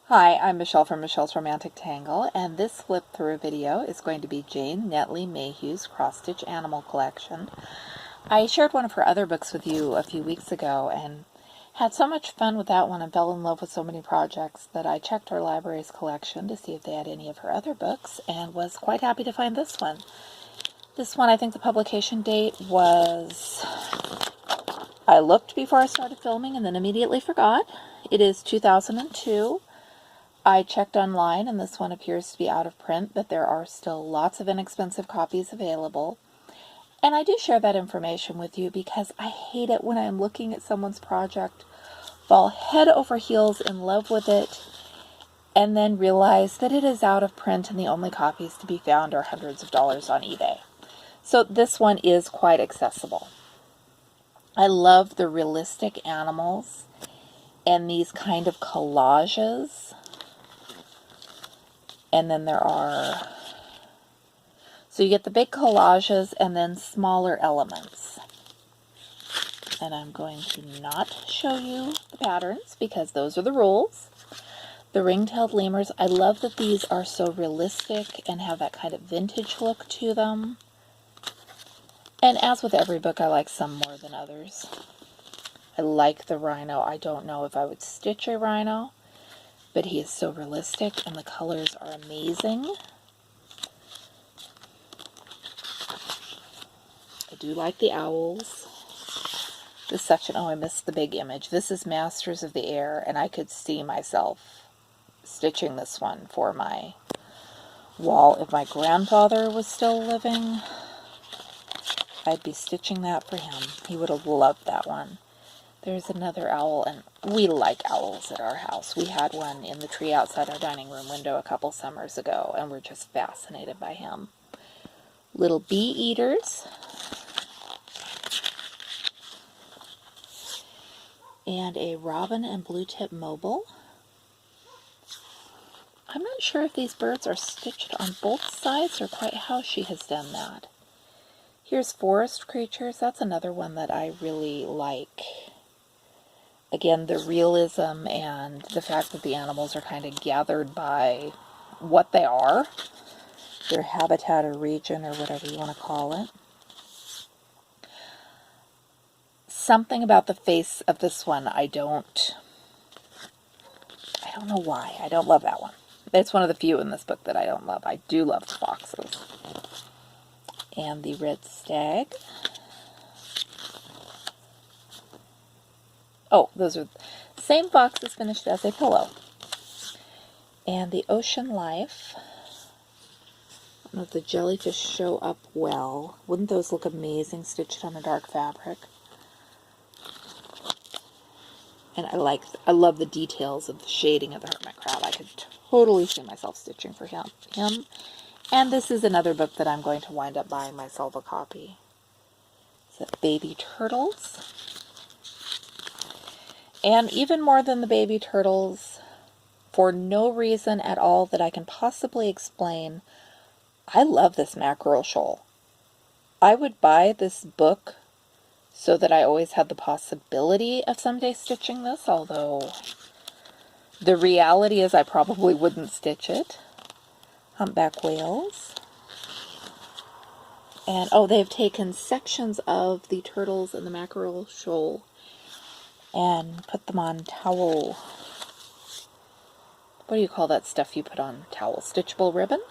Hi, I'm Michelle from Michelle's Romantic Tangle, and this flip through video is going to be Jayne Netley Mayhew's cross-stitch animal collection. I shared one of her other books with you a few weeks ago and had so much fun with that one and fell in love with so many projects that I checked our library's collection to see if they had any of her other books and was quite happy to find this one. This one, I think the publication date was... I looked before I started filming and then immediately forgot. It is 2002. I checked online and this one appears to be out of print, but there are still lots of inexpensive copies available. And I do share that information with you because I hate it when I'm looking at someone's project, fall head over heels in love with it, and then realize that it is out of print and the only copies to be found are hundreds of dollars on eBay. So this one is quite accessible. I love the realistic animals and these kind of collages. And then there are, so you get the big collages and then smaller elements. And I'm going to not show you the patterns because those are the rules. The ring-tailed lemurs, I love that these are so realistic and have that kind of vintage look to them. And as with every book, I like some more than others. I like the rhino. I don't know if I would stitch a rhino, but he is so realistic and the colors are amazing. I do like the owls. This section, oh, I missed the big image. This is Masters of the Air, and I could see myself stitching this one for my wall. If my grandfather was still living, I'd be stitching that for him. He would have loved that one. There's another owl, and we like owls at our house. We had one in the tree outside our dining room window a couple summers ago, and we're just fascinated by him. Little bee eaters. And a robin and blue tip mobile. I'm not sure if these birds are stitched on both sides or quite how she has done that. Here's forest creatures. That's another one that I really like. Again, the realism and the fact that the animals are kind of gathered by what they are, their habitat or region or whatever you want to call it. Something about the face of this one I don't know why. I don't love that one. It's one of the few in this book that I don't love. I do love the foxes. And the red stag. Oh, those are the same foxes finished as a pillow. And the ocean life. I don't know if the jellyfish show up well. Wouldn't those look amazing stitched on a dark fabric? And I love the details of the shading of the hermit crab. I could totally see myself stitching for him. And this is another book that I'm going to wind up buying myself a copy. It's Baby Turtles. And even more than the baby turtles, for no reason at all that I can possibly explain, I love this mackerel shoal. I would buy this book so that I always had the possibility of someday stitching this, although the reality is I probably wouldn't stitch it. Humpback Whales. And, oh, they've taken sections of the turtles and the mackerel shoal and put them on towel. What do you call that stuff you put on towel? Stitchable ribbon?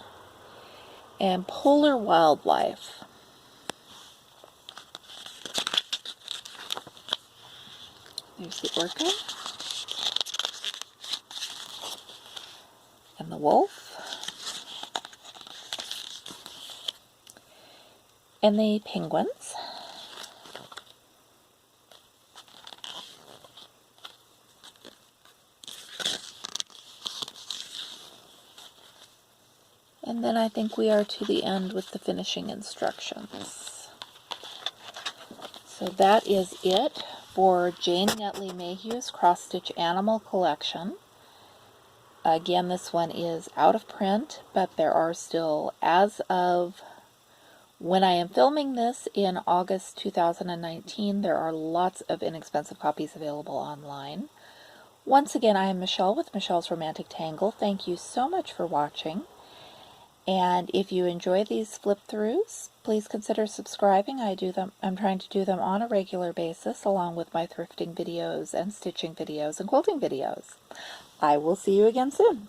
And polar wildlife. There's the orca. And the wolf. And the penguins. And then I think we are to the end with the finishing instructions. So that is it for Jayne Netley Mayhew's cross-stitch animal collection. Again, this one is out of print, but there are still, as of when I am filming this in August 2019, there are lots of inexpensive copies available online. Once again, I am Michelle with Michelle's Romantic Tangle. Thank you so much for watching. And if you enjoy these flip-throughs, please consider subscribing. I'm trying to do them on a regular basis, along with my thrifting videos and stitching videos and quilting videos. I will see you again soon.